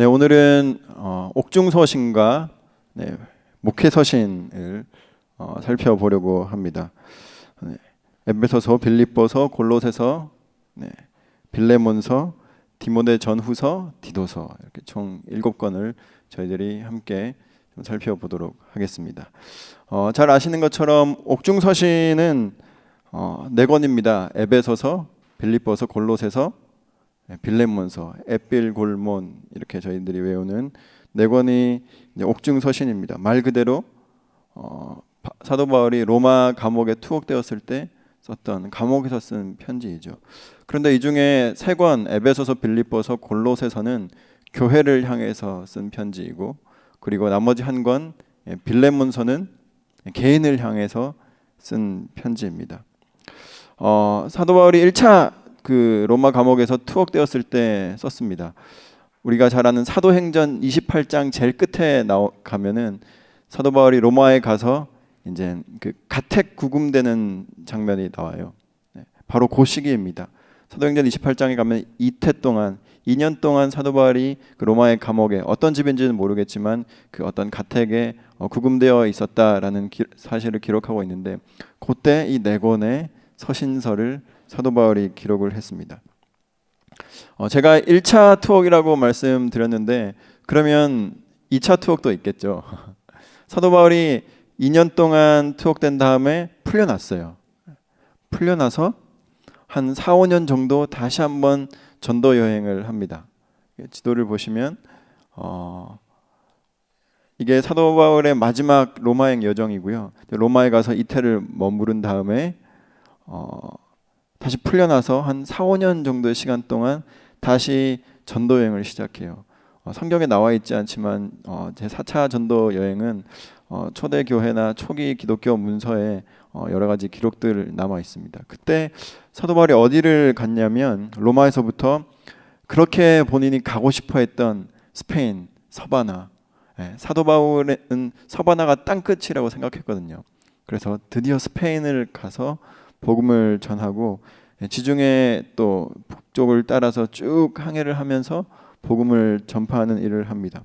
네, 오늘은 옥중서신과 목회서신을 살펴보려고 합니다. 에베소서, 빌립보서, 골로새서, 빌레몬서, 디모데 전후서, 디도서 이렇게 총 7권을 저희들이 함께 좀 살펴보도록 하겠습니다. 잘 아시는 것처럼 옥중서신은 4권입니다. 에베소서, 빌립보서, 골로새서, 빌레몬서, 에필골몬 이렇게 저희들이 외우는 4권이 옥중서신입니다. 말 그대로 사도 바울이 로마 감옥에 투옥되었을 때 썼던 감옥에서 쓴 편지이죠. 그런데 이 중에 3권 에베소서, 빌립보서, 골로새서는 교회를 향해서 쓴 편지이고, 그리고 나머지 1권 빌레몬서는 개인을 향해서 쓴 편지입니다. 사도 바울이 1차 그 로마 감옥에서 투옥되었을 때 썼습니다. 우리가 잘 아는 사도행전 28장 제일 끝에 가면은 사도 바울이 로마에 가서 이제 그 가택 구금되는 장면이 나와요. 바로 그 시기입니다. 사도행전 28장에 가면 2년 동안 사도 바울이 그 로마의 감옥에, 어떤 집인지는 모르겠지만 그 어떤 가택에 구금되어 있었다라는 사실을 기록하고 있는데, 그때 이 4권의 서신서를 사도 바울이 기록을 했습니다. 제가 1차 투옥이라고 말씀드렸는데, 그러면 2차 투옥도 있겠죠. 사도 바울이 2년 동안 투옥된 다음에 풀려났어요. 풀려나서 한 4, 5년 정도 다시 한번 전도 여행을 합니다. 지도를 보시면 이게 사도 바울의 마지막 로마행 여정이고요. 로마에 가서 이태를 머무른 다음에 다시 풀려나서 한 4, 5년 정도의 시간 동안 다시 전도 여행을 시작해요. 성경에 나와 있지 않지만 제 4차 전도 여행은 초대 교회나 초기 기독교 문서에 여러 가지 기록들 남아 있습니다. 그때 사도 바울이 어디를 갔냐면, 로마에서부터 그렇게 본인이 가고 싶어 했던 스페인 서바나, 사도 바울은 서바나가 땅끝이라고 생각했거든요. 그래서 드디어 스페인을 가서 복음을 전하고, 지중해 또 북쪽을 따라서 쭉 항해를 하면서 복음을 전파하는 일을 합니다.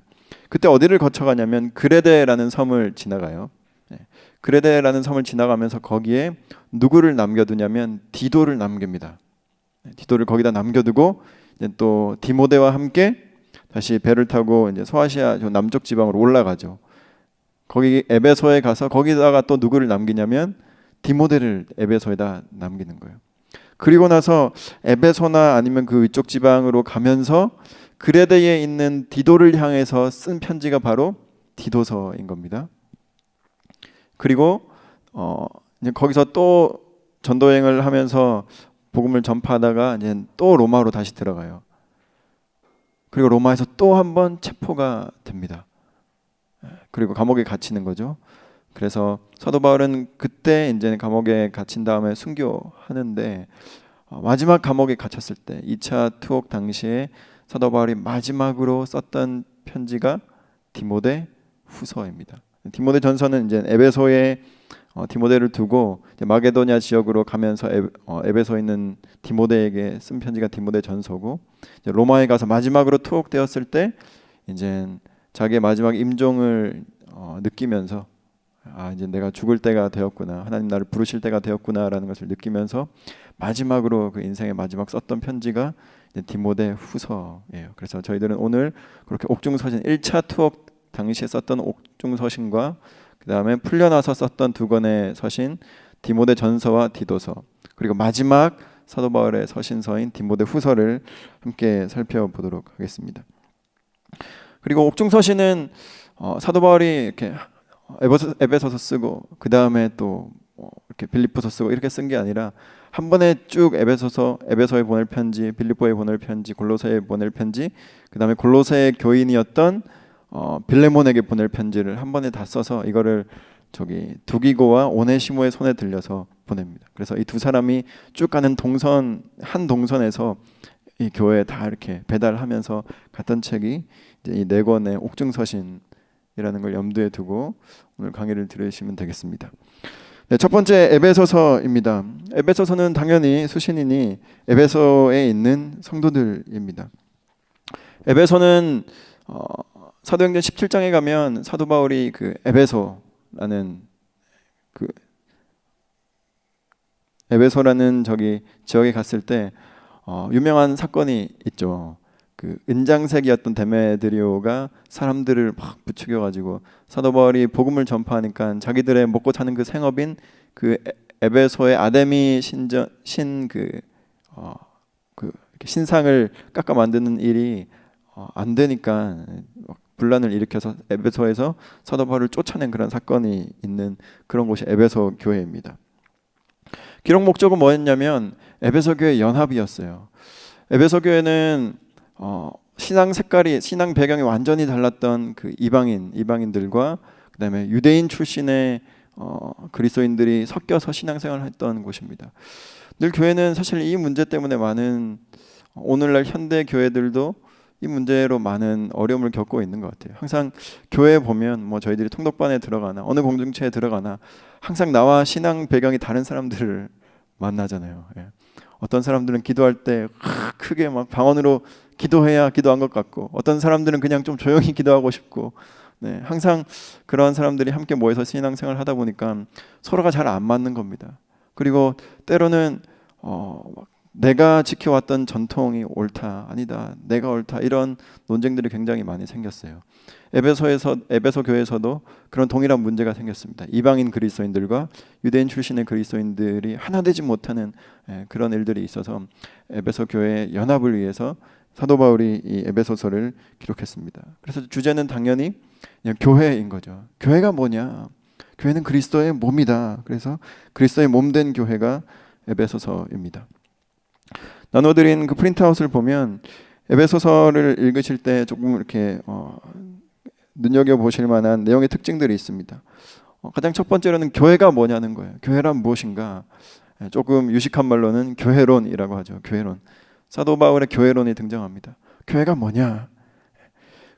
그때 어디를 거쳐가냐면 그레데라는 섬을 지나가요. 그레데라는 섬을 지나가면서 거기에 누구를 남겨두냐면 디도를 남깁니다. 디도를 거기다 남겨두고 이제 또 디모데와 함께 다시 배를 타고 이제 소아시아 남쪽 지방으로 올라가죠. 거기 에베소에 가서 거기다가 또 누구를 남기냐면 디모데를 에베소에다 남기는 거예요. 그리고 나서 에베소나 아니면 그 위쪽 지방으로 가면서 그레데에 있는 디도를 향해서 쓴 편지가 바로 디도서인 겁니다. 그리고 이제 거기서 또 전도여행을 하면서 복음을 전파하다가 이제 또 로마로 다시 들어가요. 그리고 로마에서 또 한 번 체포가 됩니다. 그리고 감옥에 갇히는 거죠. 그래서 사도 바울은 그때 이제 감옥에 갇힌 다음에 순교하는데, 마지막 감옥에 갇혔을 때 2차 투옥 당시에 사도 바울이 마지막으로 썼던 편지가 디모데 후서입니다. 디모데 전서는 이제 에베소에 디모데를 두고 마게도냐 지역으로 가면서 에베소에 있는 디모데에게 쓴 편지가 디모데 전서고, 이제 로마에 가서 마지막으로 투옥되었을 때 이제 자기의 마지막 임종을 느끼면서 이제 내가 죽을 때가 되었구나, 하나님 나를 부르실 때가 되었구나라는 것을 느끼면서 마지막으로 그 인생의 마지막 썼던 편지가 디모데 후서예요. 그래서 저희들은 오늘 그렇게 옥중서신 1차 투옥 당시에 썼던 옥중서신과 그 다음에 풀려나서 썼던 2권의 서신 디모데 전서와 디도서, 그리고 마지막 사도 바울의 서신서인 디모데 후서를 함께 살펴보도록 하겠습니다. 그리고 옥중서신은 사도 바울이 이렇게 에베소서 쓰고 그 다음에 또 이렇게 빌립보서 쓰고 이렇게 쓴 게 아니라 한 번에 쭉 에베소에 보낼 편지, 빌립보에 보낼 편지, 골로새에 보낼 편지, 그 다음에 골로새의 교인이었던 빌레몬에게 보낼 편지를 한 번에 다 써서 이거를 두기고와 오네시모의 손에 들려서 보냅니다. 그래서 이 두 사람이 쭉 가는 한 동선에서 이 교회에 다 이렇게 배달하면서 갔던 책이 이제 이 4권의 옥중서신이라는 걸 염두에 두고 오늘 강의를 들으시면 되겠습니다. 첫 번째 에베소서입니다. 에베소서는 당연히 수신인이 에베소에 있는 성도들입니다. 에베소는 사도행전 17장에 가면 사도 바울이 그 에베소라는 그 에베소라는 저기 지역에 갔을 때 유명한 사건이 있죠. 그 은장색이었던 데메드리오가 사람들을 막 부추겨가지고 사도 바울이 복음을 전파하니까 자기들의 먹고 사는 그 생업인 그 에베소의 아데미 그 신상을 깎아 만드는 일이 안 되니까 분란을 일으켜서 에베소에서 사도 바울을 쫓아낸 그런 사건이 있는 그런 곳이 에베소 교회입니다. 기록 목적은 뭐였냐면 에베소 교회 연합이었어요. 에베소 교회는 신앙 색깔이, 신앙 배경이 완전히 달랐던 그 이방인들과 그다음에 유대인 출신의 그리스도인들이 섞여서 신앙생활을 했던 곳입니다. 늘 교회는 사실 이 문제 때문에 많은, 오늘날 현대 교회들도 이 문제로 많은 어려움을 겪고 있는 것 같아요. 항상 교회에 보면 뭐 저희들이 통독반에 들어가나 어느 공동체에 들어가나 항상 나와 신앙 배경이 다른 사람들을 만나잖아요. 예. 어떤 사람들은 기도할 때 크게 막 방언으로 기도해야 기도한 것 같고, 어떤 사람들은 그냥 좀 조용히 기도하고 싶고, 네, 항상 그런 사람들이 함께 모여서 신앙생활을 하다 보니까 서로가 잘 안 맞는 겁니다. 그리고 때로는 내가 지켜왔던 전통이 옳다, 아니다, 내가 옳다, 이런 논쟁들이 굉장히 많이 생겼어요. 에베소 교회에서도 그런 동일한 문제가 생겼습니다. 이방인 그리스도인들과 유대인 출신의 그리스도인들이 하나 되지 못하는 그런 일들이 있어서 에베소 교회의 연합을 위해서 사도 바울이 이 에베소서를 기록했습니다. 그래서 주제는 당연히 그냥 교회인 거죠. 교회가 뭐냐? 교회는 그리스도의 몸이다. 그래서 그리스도의 몸된 교회가 에베소서입니다. 나눠드린 그 프린트아웃을 보면 에베소서를 읽으실 때 조금 이렇게 눈여겨보실 만한 내용의 특징들이 있습니다. 가장 첫 번째로는 교회가 뭐냐는 거예요. 교회란 무엇인가? 조금 유식한 말로는 교회론이라고 하죠. 교회론. 사도 바울의 교회론이 등장합니다. 교회가 뭐냐?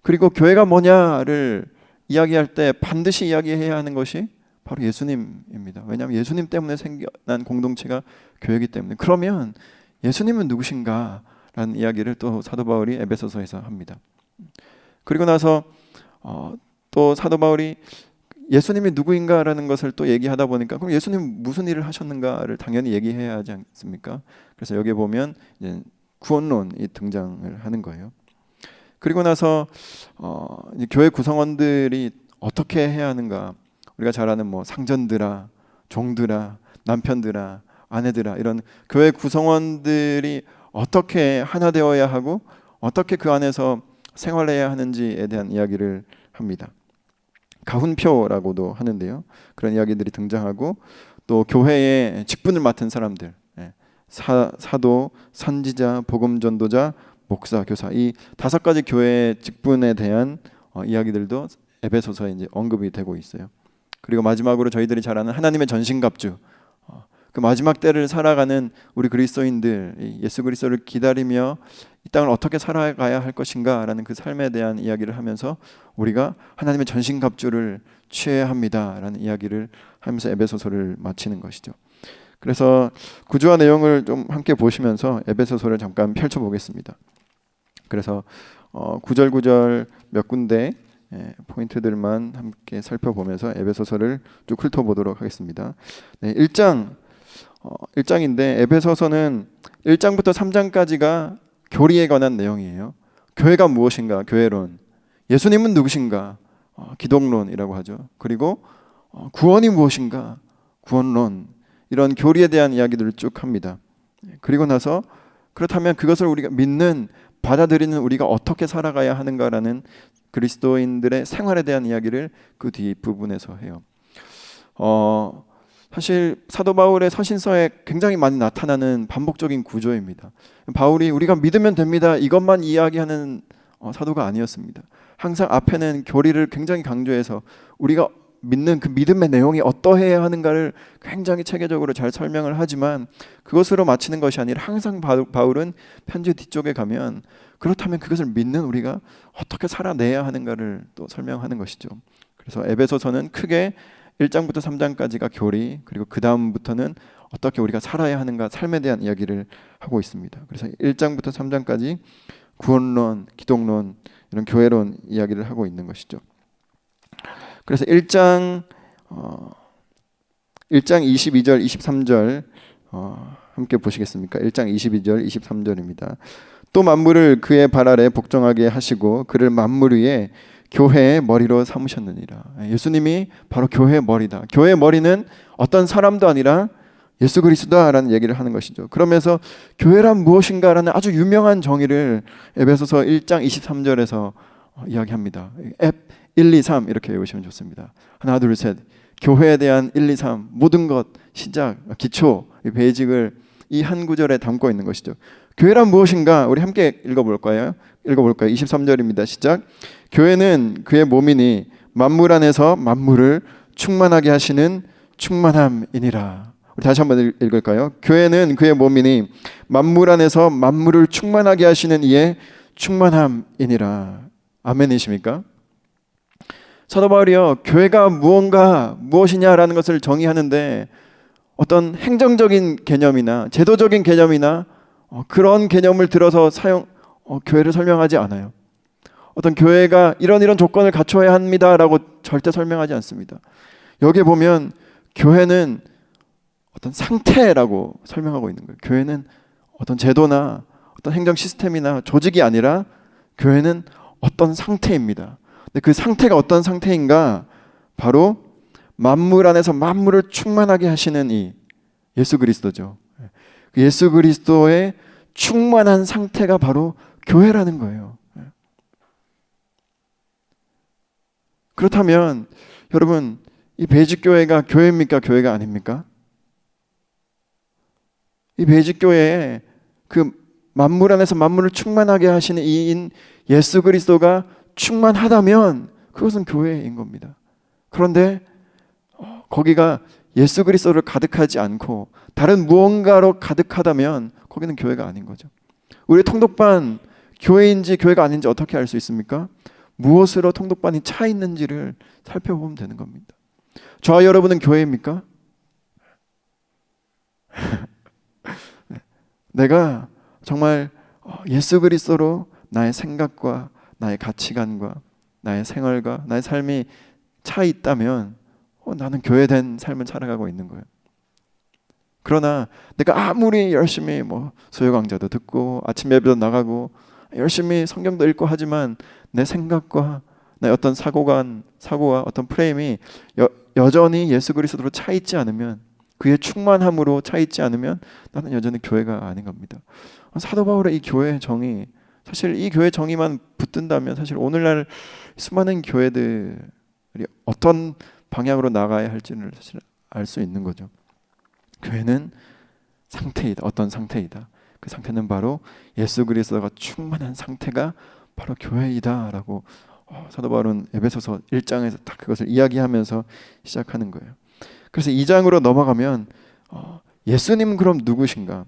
그리고 교회가 뭐냐를 이야기할 때 반드시 이야기해야 하는 것이 바로 예수님입니다. 왜냐하면 예수님 때문에 생겨난 공동체가 교회이기 때문에. 그러면 예수님은 누구신가? 라는 이야기를 또 사도 바울이 에베소서에서 합니다. 그리고 나서 또 사도 바울이 예수님이 누구인가라는 것을 또 얘기하다 보니까 그럼 예수님 무슨 일을 하셨는가를 당연히 얘기해야 하지 않습니까? 그래서 여기에 보면 이제 구원론이 등장을 하는 거예요. 그리고 나서 이제 교회 구성원들이 어떻게 해야 하는가? 우리가 잘 아는 뭐 상전들아, 종들아, 남편들아, 아내들아, 이런 교회 구성원들이 어떻게 하나 되어야 하고 어떻게 그 안에서 생활해야 하는지에 대한 이야기를 합니다. 가훈표라고도 하는데요. 그런 이야기들이 등장하고 또 교회의 직분을 맡은 사람들, 사도, 선지자, 복음전도자, 목사, 교사, 이 5가지 교회의 직분에 대한 이야기들도 에베소서에 이제 언급이 되고 있어요. 그리고 마지막으로 저희들이 잘 아는 하나님의 전신갑주, 그 마지막 때를 살아가는 우리 그리스도인들, 예수 그리스도를 기다리며 이 땅을 어떻게 살아가야 할 것인가라는 그 삶에 대한 이야기를 하면서 우리가 하나님의 전신갑주를 취해야 합니다라는 이야기를 하면서 에베소서를 마치는 것이죠. 그래서 구조와 내용을 좀 함께 보시면서 에베소서를 잠깐 펼쳐보겠습니다. 그래서 구절구절 몇 군데 포인트들만 함께 살펴보면서 에베소서를 쭉 훑어보도록 하겠습니다. 네, 1장인데 에베소서는 1장부터 3장까지가 교리에 관한 내용이에요. 교회가 무엇인가? 교회론. 예수님은 누구신가? 기독론이라고 하죠. 그리고 구원이 무엇인가? 구원론. 이런 교리에 대한 이야기들을 쭉 합니다. 그리고 나서 그렇다면 그것을 우리가 믿는, 받아들이는 우리가 어떻게 살아가야 하는가라는 그리스도인들의 생활에 대한 이야기를 그 뒷부분에서 해요. 사실 사도 바울의 서신서에 굉장히 많이 나타나는 반복적인 구조입니다. 바울이 우리가 믿으면 됩니다, 이것만 이야기하는 사도가 아니었습니다. 항상 앞에는 교리를 굉장히 강조해서 우리가 믿는 그 믿음의 내용이 어떠해야 하는가를 굉장히 체계적으로 잘 설명을 하지만 그것으로 마치는 것이 아니라 항상 바울은 편지 뒤쪽에 가면 그렇다면 그것을 믿는 우리가 어떻게 살아내야 하는가를 또 설명하는 것이죠. 그래서 에베소서는 크게 1장부터 3장까지가 교리, 그리고 그 다음부터는 어떻게 우리가 살아야 하는가, 삶에 대한 이야기를 하고 있습니다. 그래서 1장부터 3장까지 구원론, 기독론, 이런 교회론 이야기를 하고 있는 것이죠. 그래서 1장 22절, 23절 함께 보시겠습니까? 1장 22절, 23절입니다. 또 만물을 그의 발 아래 복종하게 하시고 그를 만물 위에 교회의 머리로 삼으셨느니라. 예수님이 바로 교회의 머리다. 교회의 머리는 어떤 사람도 아니라 예수 그리스도다라는 얘기를 하는 것이죠. 그러면서 교회란 무엇인가라는 아주 유명한 정의를 에베소서 1장 23절에서 이야기합니다. 앱 1, 2, 3 이렇게 외우시면 좋습니다. 하나, 둘, 셋. 교회에 대한 1, 2, 3 모든 것, 시작, 기초, 베이직을 이 한 구절에 담고 있는 것이죠. 교회란 무엇인가? 우리 함께 읽어볼까요? 23절입니다. 시작. 교회는 그의 몸이니 만물 안에서 만물을 충만하게 하시는 충만함이니라. 우리 다시 한번 읽을까요? 교회는 그의 몸이니 만물 안에서 만물을 충만하게 하시는 이의 충만함이니라. 아멘이십니까? 사도 바울이요, 교회가 무엇이냐라는 것을 정의하는데 어떤 행정적인 개념이나 제도적인 개념이나 그런 개념을 들어서 교회를 설명하지 않아요. 어떤 교회가 이런 조건을 갖춰야 합니다라고 절대 설명하지 않습니다. 여기에 보면 교회는 어떤 상태라고 설명하고 있는 거예요. 교회는 어떤 제도나 어떤 행정 시스템이나 조직이 아니라 교회는 어떤 상태입니다. 근데 그 상태가 어떤 상태인가? 바로 만물 안에서 만물을 충만하게 하시는 이 예수 그리스도죠. 예수 그리스도의 충만한 상태가 바로 교회라는 거예요. 그렇다면 여러분, 이 베이직교회가 교회입니까? 교회가 아닙니까? 이 베이직교회에 그 만물 안에서 만물을 충만하게 하시는 이인 예수 그리스도가 충만하다면 그것은 교회인 겁니다. 그런데 거기가 예수 그리스도를 가득하지 않고 다른 무언가로 가득하다면 거기는 교회가 아닌 거죠. 우리 통독반 교회인지 교회가 아닌지 어떻게 알 수 있습니까? 무엇으로 통독반이 차 있는지를 살펴보면 되는 겁니다. 저와 여러분은 교회입니까? 내가 정말 예수 그리스도로 나의 생각과 나의 가치관과 나의 생활과 나의 삶이 차 있다면 나는 교회된 삶을 살아가고 있는 거예요. 그러나 내가 아무리 열심히 수요 강좌도 듣고 아침 예배도 나가고 열심히 성경도 읽고 하지만 내 생각과 내 어떤 사고와 어떤 프레임이 여전히 예수 그리스도로 차 있지 않으면, 그의 충만함으로 차 있지 않으면 나는 여전히 교회가 아닌 겁니다. 사도 바울의 이 교회의 정의, 사실 이 교회 정의만 붙든다면 사실 오늘날 수많은 교회들이 어떤 방향으로 나가야 할지를 사실 알 수 있는 거죠. 교회는 상태이다. 어떤 상태이다. 그 상태는 바로 예수 그리스도가 충만한 상태가 바로 교회이다라고 사도 바울은 에베소서 1장에서 딱 그것을 이야기하면서 시작하는 거예요. 그래서 2장으로 넘어가면 예수님은 그럼 누구신가?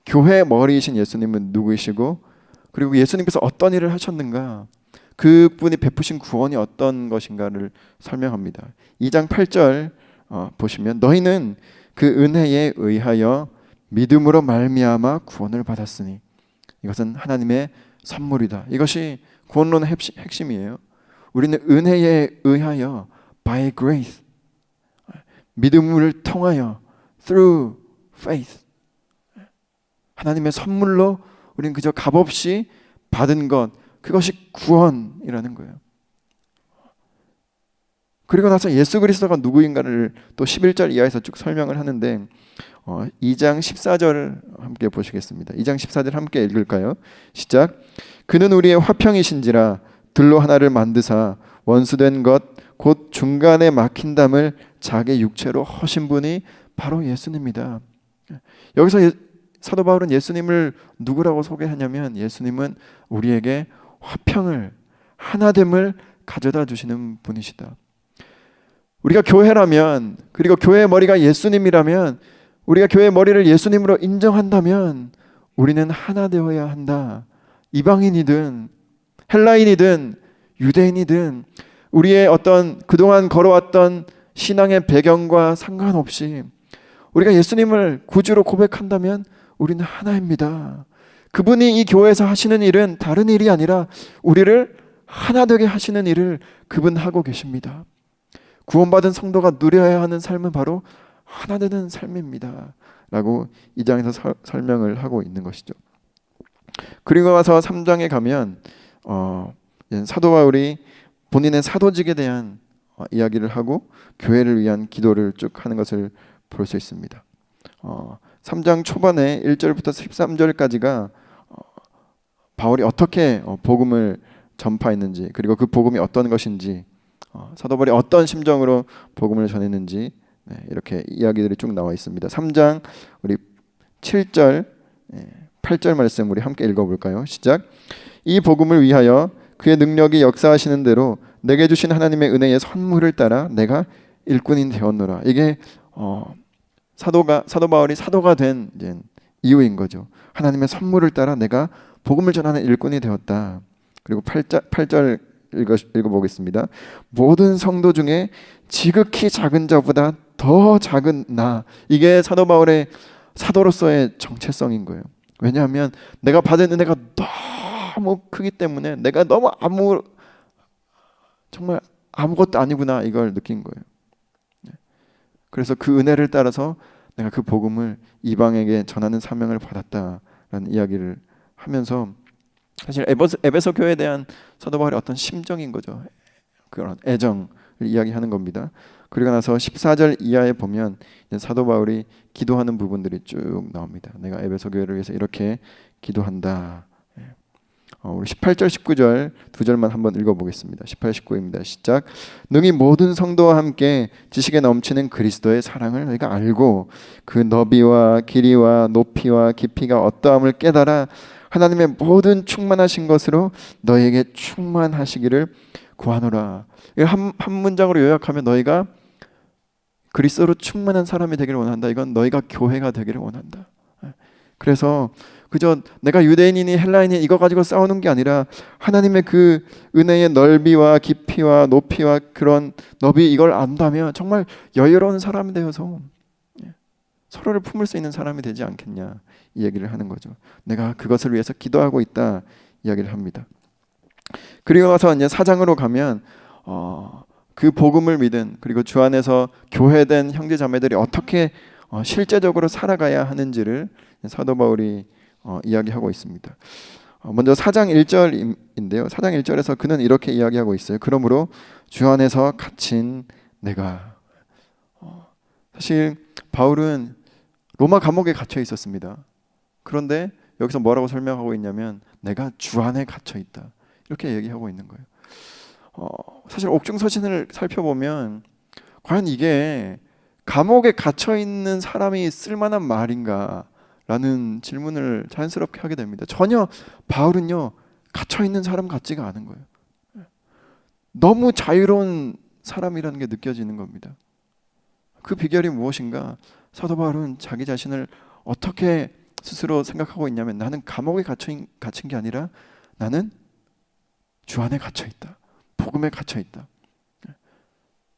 교회의 머리이신 예수님은 누구이시고, 그리고 예수님께서 어떤 일을 하셨는가? 그분이 베푸신 구원이 어떤 것인가를 설명합니다. 2장 8절 보시면 너희는 그 은혜에 의하여 믿음으로 말미암아 구원을 받았으니 이것은 하나님의 선물이다. 이것이 구원론의 핵심이에요. 우리는 은혜에 의하여 by grace, 믿음을 통하여 through faith, 하나님의 선물로 우리는 그저 값없이 받은 것, 그것이 구원이라는 거예요. 그리고 나서 예수 그리스도가 누구인가를 또 11절 이하에서 쭉 설명을 하는데 2장 14절 함께 보시겠습니다. 2장 14절 함께 읽을까요? 시작. 그는 우리의 화평이신지라 들로 하나를 만드사 원수된 것 곧 중간에 막힌 담을 자기 육체로 허신 분이 바로 예수님이다. 여기서 사도 바울은 예수님을 누구라고 소개하냐면 예수님은 우리에게 화평을, 하나됨을 가져다 주시는 분이시다. 우리가 교회라면, 그리고 교회의 머리가 예수님이라면, 우리가 교회의 머리를 예수님으로 인정한다면 우리는 하나 되어야 한다. 이방인이든 헬라인이든 유대인이든 우리의 어떤 그동안 걸어왔던 신앙의 배경과 상관없이 우리가 예수님을 구주로 고백한다면 우리는 하나입니다. 그분이 이 교회에서 하시는 일은 다른 일이 아니라 우리를 하나 되게 하시는 일을 그분 하고 계십니다. 구원받은 성도가 누려야 하는 삶은 바로 하나 되는 삶입니다 라고 2장에서 설명을 하고 있는 것이죠. 그리고 와서 3장에 가면 사도 바울이 본인의 사도직에 대한 이야기를 하고 교회를 위한 기도를 쭉 하는 것을 볼 수 있습니다. 3장 초반에 1절부터 13절까지가 바울이 어떻게 복음을 전파했는지, 그리고 그 복음이 어떤 것인지, 사도 바울이 어떤 심정으로 복음을 전했는지, 이렇게 이야기들이 쭉 나와 있습니다. 3장 우리 7절 8절 말씀 우리 함께 읽어볼까요? 시작. 이 복음을 위하여 그의 능력이 역사하시는 대로 내게 주신 하나님의 은혜의 선물을 따라 내가 일꾼이 되었노라. 이게 사도 바울이 사도가 된 이유인 거죠. 하나님의 선물을 따라 내가 복음을 전하는 일꾼이 되었다. 그리고 8절 읽어보겠습니다. 모든 성도 중에 지극히 작은 자보다 더 작은 나. 이게 사도 바울의 사도로서의 정체성인 거예요. 왜냐하면 내가 받은 은혜가 너무 크기 때문에 내가 너무 정말 아무것도 아니구나 이걸 느낀 거예요. 그래서 그 은혜를 따라서 내가 그 복음을 이방에게 전하는 사명을 받았다라는 이야기를 하면서 사실 에베소 교회에 대한 사도 바울의 어떤 심정인 거죠. 그런 애정을 이야기하는 겁니다. 그리고 나서 14절 이하에 보면 사도 바울이 기도하는 부분들이 쭉 나옵니다. 내가 에베소 교회를 위해서 이렇게 기도한다. 우리 18절 19절 두 절만 한번 읽어보겠습니다. 18, 19입니다. 시작. 능히 모든 성도와 함께 지식에 넘치는 그리스도의 사랑을 너희가 알고 그 너비와 길이와 높이와 깊이가 어떠함을 깨달아 하나님의 모든 충만하신 것으로 너희에게 충만하시기를 구하노라. 한 문장으로 요약하면 너희가 그리스도로 충만한 사람이 되기를 원한다. 이건 너희가 교회가 되기를 원한다. 그래서 그저 내가 유대인이니 헬라인이 이거 가지고 싸우는 게 아니라 하나님의 그 은혜의 넓이와 깊이와 높이와 그런 너비 이걸 안다면 정말 여유로운 사람이 되어서 서로를 품을 수 있는 사람이 되지 않겠냐 이 얘기를 하는 거죠. 내가 그것을 위해서 기도하고 있다 이야기를 합니다. 그리고 나서 이제 4장으로 가면 그 복음을 믿은 그리고 주 안에서 교회된 형제 자매들이 어떻게 실제적으로 살아가야 하는지를 사도 바울이 이야기하고 있습니다. 먼저 4장 1절인데요. 4장 1절에서 그는 이렇게 이야기하고 있어요. 그러므로 주 안에서 갇힌 내가. 사실 바울은 로마 감옥에 갇혀 있었습니다. 그런데 여기서 뭐라고 설명하고 있냐면 내가 주 안에 갇혀 있다. 이렇게 얘기하고 있는 거예요. 사실 옥중서신을 살펴보면 과연 이게 감옥에 갇혀 있는 사람이 쓸만한 말인가? 라는 질문을 자연스럽게 하게 됩니다. 전혀 바울은요 갇혀 있는 사람 같지가 않은 거예요. 너무 자유로운 사람이라는 게 느껴지는 겁니다. 그 비결이 무엇인가? 사도 바울은 자기 자신을 어떻게 스스로 생각하고 있냐면 나는 감옥에 갇힌 게 아니라 나는 주 안에 갇혀 있다. 복음에 갇혀 있다.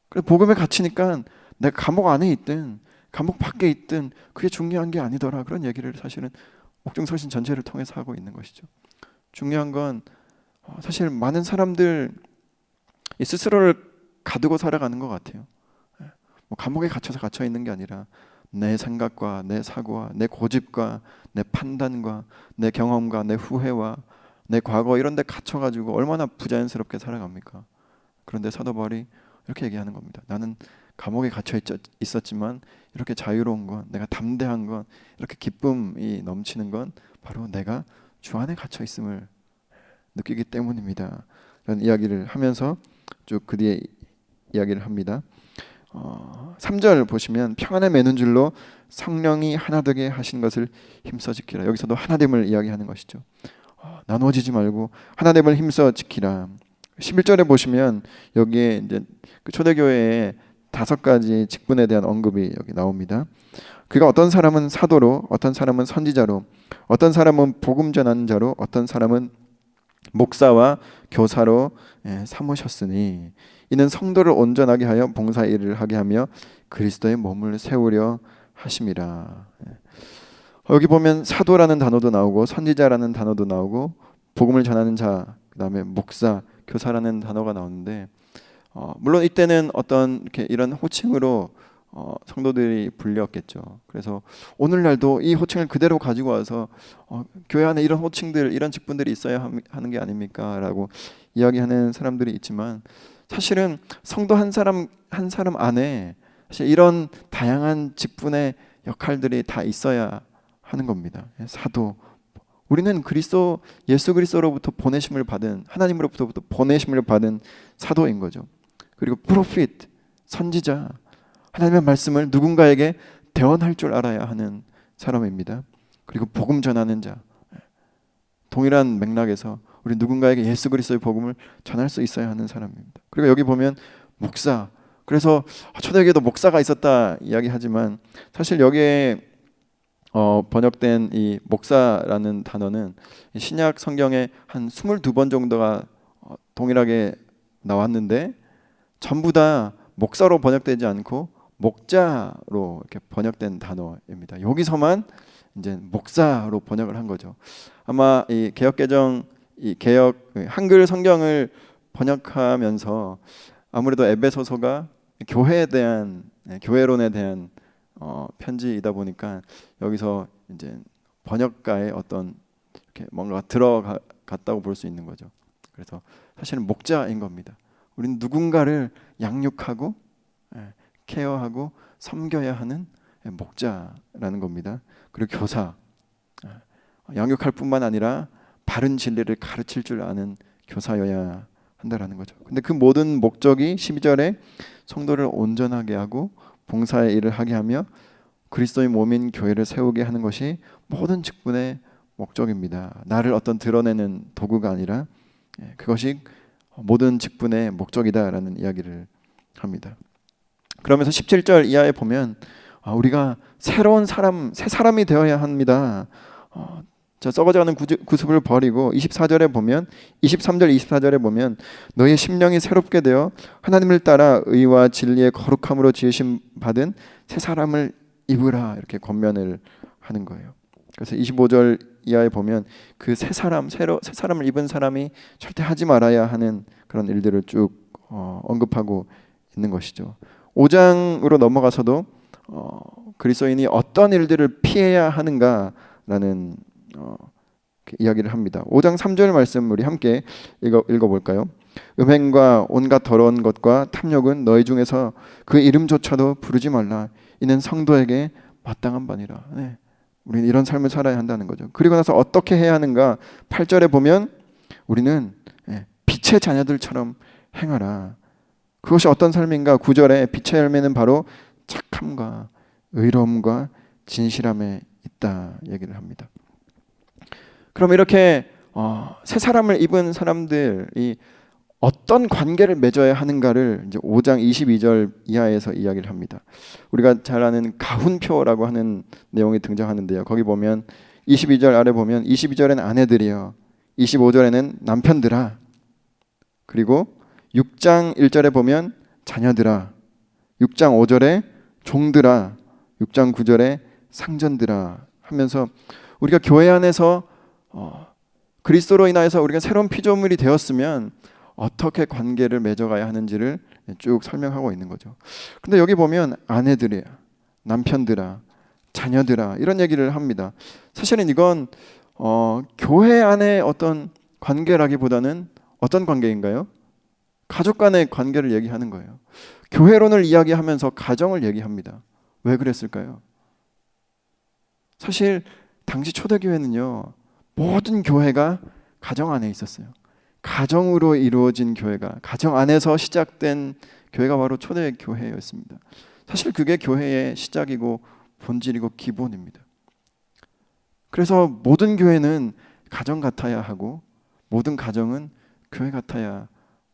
그래서 복음에 갇히니까 내가 감옥 안에 있든 감옥 밖에 있든 그게 중요한 게 아니더라. 그런 얘기를 사실은 옥중서신 전체를 통해서 하고 있는 것이죠. 중요한 건 사실 많은 사람들 스스로를 가두고 살아가는 것 같아요. 감옥에 갇혀서 갇혀 있는 게 아니라 내 생각과 내 사고와 내 고집과 내 판단과 내 경험과 내 후회와 내 과거 이런 데 갇혀가지고 얼마나 부자연스럽게 살아갑니까? 그런데 사도 바울이 이렇게 얘기하는 겁니다. 나는 감옥에 갇혀 있었지만 이렇게 자유로운 건, 내가 담대한 건, 이렇게 기쁨이 넘치는 건 바로 내가 주 안에 갇혀 있음을 느끼기 때문입니다. 라는 이야기를 하면서 쭉 그 뒤에 이야기를 합니다. 3절 보시면 평안에 매는 줄로 성령이 하나 되게 하신 것을 힘써 지키라. 여기서도 하나됨을 이야기하는 것이죠. 나누어지지 말고 하나됨을 힘써 지키라. 11절에 보시면 여기에 이제 그 초대교회에 5가지 직분에 대한 언급이 여기 나옵니다. 그가 어떤 사람은 사도로, 어떤 사람은 선지자로, 어떤 사람은 복음 전하는 자로, 어떤 사람은 목사와 교사로 삼으셨으니 이는 성도를 온전하게 하여 봉사 일을 하게 하며 그리스도의 몸을 세우려 하심이라. 여기 보면 사도라는 단어도 나오고 선지자라는 단어도 나오고 복음을 전하는 자, 그다음에 목사, 교사라는 단어가 나오는데 물론 이때는 어떤 이렇게 이런 호칭으로 성도들이 불렸겠죠. 그래서 오늘날도 이 호칭을 그대로 가지고 와서 교회 안에 이런 호칭들, 이런 직분들이 있어야 하는 게 아닙니까라고 이야기하는 사람들이 있지만 사실은 성도 한 사람 한 사람 안에 사실 이런 다양한 직분의 역할들이 다 있어야 하는 겁니다. 사도, 우리는 예수 그리스도로부터 보내심을 받은, 하나님으로부터 보내심을 받은 사도인 거죠. 그리고 프로핏, 선지자, 하나님의 말씀을 누군가에게 대언할 줄 알아야 하는 사람입니다. 그리고 복음 전하는 자, 동일한 맥락에서 우리 누군가에게 예수 그리스도의 복음을 전할 수 있어야 하는 사람입니다. 그리고 여기 보면 목사, 그래서 초대교회도 목사가 있었다 이야기하지만 사실 여기에 번역된 이 목사라는 단어는 신약 성경에 한 22번 정도가 동일하게 나왔는데 전부 다 목사로 번역되지 않고 목자로 이렇게 번역된 단어입니다. 여기서만 이제 목사로 번역을 한 거죠. 아마 이 개역 한글 성경을 번역하면서 아무래도 에베소서가 교회론에 대한 편지이다 보니까 여기서 이제 번역가의 어떤 이렇게 뭔가 들어갔다고 볼 수 있는 거죠. 그래서 사실은 목자인 겁니다. 우리는 누군가를 양육하고 케어하고 섬겨야 하는 목자라는 겁니다. 그리고 교사, 양육할 뿐만 아니라 바른 진리를 가르칠 줄 아는 교사여야 한다라는 거죠. 근데 그 모든 목적이 12절에 성도를 온전하게 하고 봉사의 일을 하게 하며 그리스도의 몸인 교회를 세우게 하는 것이 모든 직분의 목적입니다. 나를 어떤 드러내는 도구가 아니라 그것이 모든 직분의 목적이다라는 이야기를 합니다. 그러면서 17절 이하에 보면 우리가 새로운 사람, 새 사람이 되어야 합니다. 썩어져가는 구습을 버리고 24절에 보면 23절 24절에 보면 너의 심령이 새롭게 되어 하나님을 따라 의와 진리의 거룩함으로 지으심 받은 새 사람을 입으라 이렇게 권면을 하는 거예요. 그래서 25절 이하에 보면 그 새 사람을 입은 사람이 절대 하지 말아야 하는 그런 일들을 쭉 언급하고 있는 것이죠. 5장으로 넘어가서도 그리스도인이 어떤 일들을 피해야 하는가라는 이야기를 합니다. 5장 3절 말씀 우리 함께 읽어볼까요? 음행과 온갖 더러운 것과 탐욕은 너희 중에서 그 이름조차도 부르지 말라. 이는 성도에게 마땅한 바니라. 네. 우리는 이런 삶을 살아야 한다는 거죠. 그리고 나서 어떻게 해야 하는가? 8절에 보면 우리는 빛의 자녀들처럼 행하라. 그것이 어떤 삶인가? 9절에 빛의 열매는 바로 착함과 의로움과 진실함에 있다 얘기를 합니다. 그럼 이렇게 새 사람을 입은 사람들이 어떤 관계를 맺어야 하는가를 이제 5장 22절 이하에서 이야기를 합니다. 우리가 잘 아는 가훈표라고 하는 내용이 등장하는데요. 거기 보면 22절 아래 보면 22절에는 아내들이요, 25절에는 남편들아, 그리고 6장 1절에 보면 자녀들아, 6장 5절에 종들아, 6장 9절에 상전들아 하면서 우리가 교회 안에서 그리스도로 인하여서 우리가 새로운 피조물이 되었으면 어떻게 관계를 맺어가야 하는지를 쭉 설명하고 있는 거죠. 근데 여기 보면 아내들이야, 남편들아, 자녀들아 이런 얘기를 합니다. 사실은 이건 교회 안의 어떤 관계라기보다는 어떤 관계인가요? 가족 간의 관계를 얘기하는 거예요. 교회론을 이야기하면서 가정을 얘기합니다. 왜 그랬을까요? 사실 당시 초대교회는요, 모든 교회가 가정 안에 있었어요. 가정으로 이루어진 교회가, 가정 안에서 시작된 교회가 바로 초대교회였습니다. 사실 그게 교회의 시작이고 본질이고 기본입니다. 그래서 모든 교회는 가정 같아야 하고 모든 가정은 교회 같아야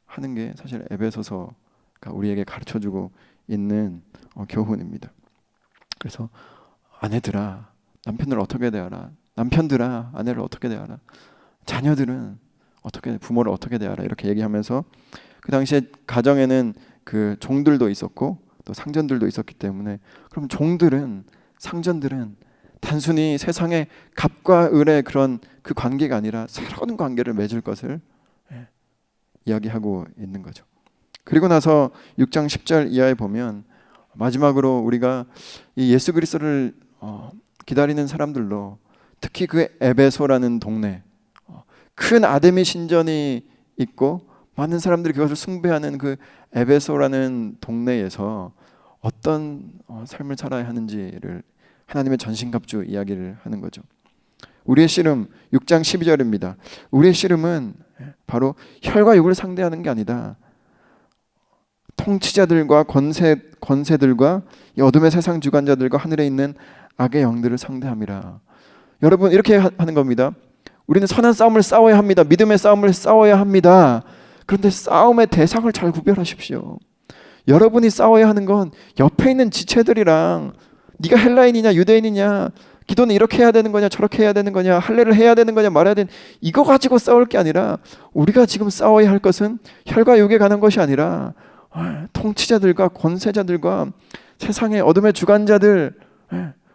하는 게 사실 에베소서가 우리에게 가르쳐주고 있는 교훈입니다. 그래서 아내들아 남편을 어떻게 대하라, 남편들아 아내를 어떻게 대하라, 자녀들은 부모를 어떻게 대하라 이렇게 얘기하면서 그 당시에 가정에는 그 종들도 있었고 또 상전들도 있었기 때문에 그럼 종들은, 상전들은 단순히 세상의 갑과 을의 그런 그 관계가 아니라 새로운 관계를 맺을 것을 이야기하고 있는 거죠. 그리고 나서 6장 10절 이하에 보면 마지막으로 우리가 이 예수 그리스도를 기다리는 사람들로 특히 그 에베소라는 동네, 큰 아데미 신전이 있고 많은 사람들이 그것을 숭배하는 그 에베소라는 동네에서 어떤 삶을 살아야 하는지를 하나님의 전신갑주 이야기를 하는 거죠. 우리의 씨름 6장 12절입니다. 우리의 씨름은 바로 혈과 육을 상대하는 게 아니다. 통치자들과 권세들과 이 어둠의 세상 주관자들과 하늘에 있는 악의 영들을 상대함이라. 여러분 이렇게 하는 겁니다. 우리는 선한 싸움을 싸워야 합니다. 믿음의 싸움을 싸워야 합니다. 그런데 싸움의 대상을 잘 구별하십시오. 여러분이 싸워야 하는 건 옆에 있는 지체들이랑 네가 헬라인이냐 유대인이냐, 기도는 이렇게 해야 되는 거냐 저렇게 해야 되는 거냐, 할례를 해야 되는 거냐 말아야 되는, 이거 가지고 싸울 게 아니라 우리가 지금 싸워야 할 것은 혈과 육에 관한 것이 아니라 통치자들과 권세자들과 세상의 어둠의 주관자들,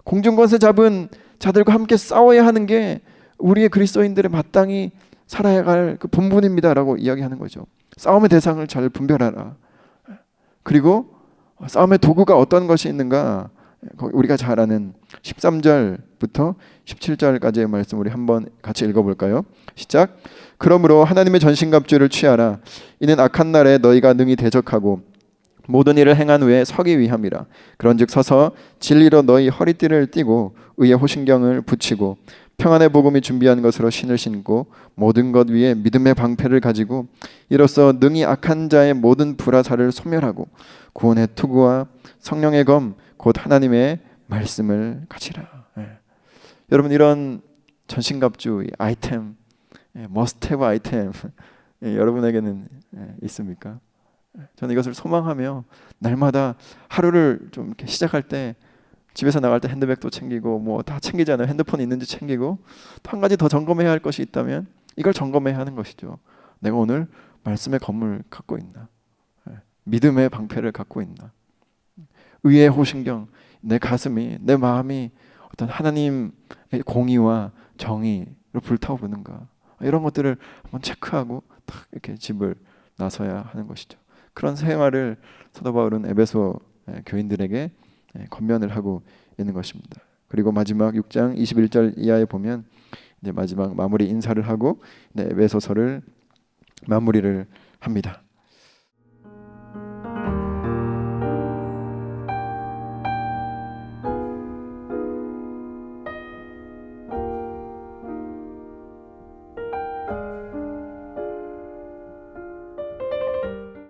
공중권세 잡은 자들과 함께 싸워야 하는 게 우리의 그리스도인들의 마땅히 살아야 할 그 본분입니다라고 이야기하는 거죠. 싸움의 대상을 잘 분별하라. 그리고 싸움의 도구가 어떤 것이 있는가, 우리가 잘 아는 13절부터 17절까지의 말씀 우리 한번 같이 읽어볼까요? 시작. 그러므로 하나님의 전신갑주를 취하라. 이는 악한 날에 너희가 능히 대적하고 모든 일을 행한 후에 서기 위함이라. 그런즉 서서 진리로 너희 허리띠를 띠고 의의 호신경을 붙이고 평안의 복음이 준비한 것으로 신을 신고 모든 것 위에 믿음의 방패를 가지고 이로써 능히 악한 자의 모든 불화살을 소멸하고 구원의 투구와 성령의 검 곧 하나님의 말씀을 가지라. 여러분 이런 전신갑주 아이템, 머스트헤브 아이템 여러분에게는 있습니까? 저는 이것을 소망하며 날마다 하루를 좀 이렇게 시작할 때 집에서 나갈 때 핸드백도 챙기고 뭐 다 챙기잖아요. 핸드폰 있는지 챙기고 또 한 가지 더 점검해야 할 것이 있다면 이걸 점검해야 하는 것이죠. 내가 오늘 말씀의 검을 갖고 있나? 믿음의 방패를 갖고 있나? 의의 호신경, 내 가슴이, 내 마음이 어떤 하나님의 공의와 정의로 불타오르는가? 이런 것들을 한번 체크하고 딱 이렇게 집을 나서야 하는 것이죠. 그런 생활을 사도 바울은 에베소 교인들에게 권면을 하고 있는 것입니다. 그리고 마지막 6장 21절 이하에 보면 이제 마지막 마무리 인사를 하고 에베소서를 마무리를 합니다.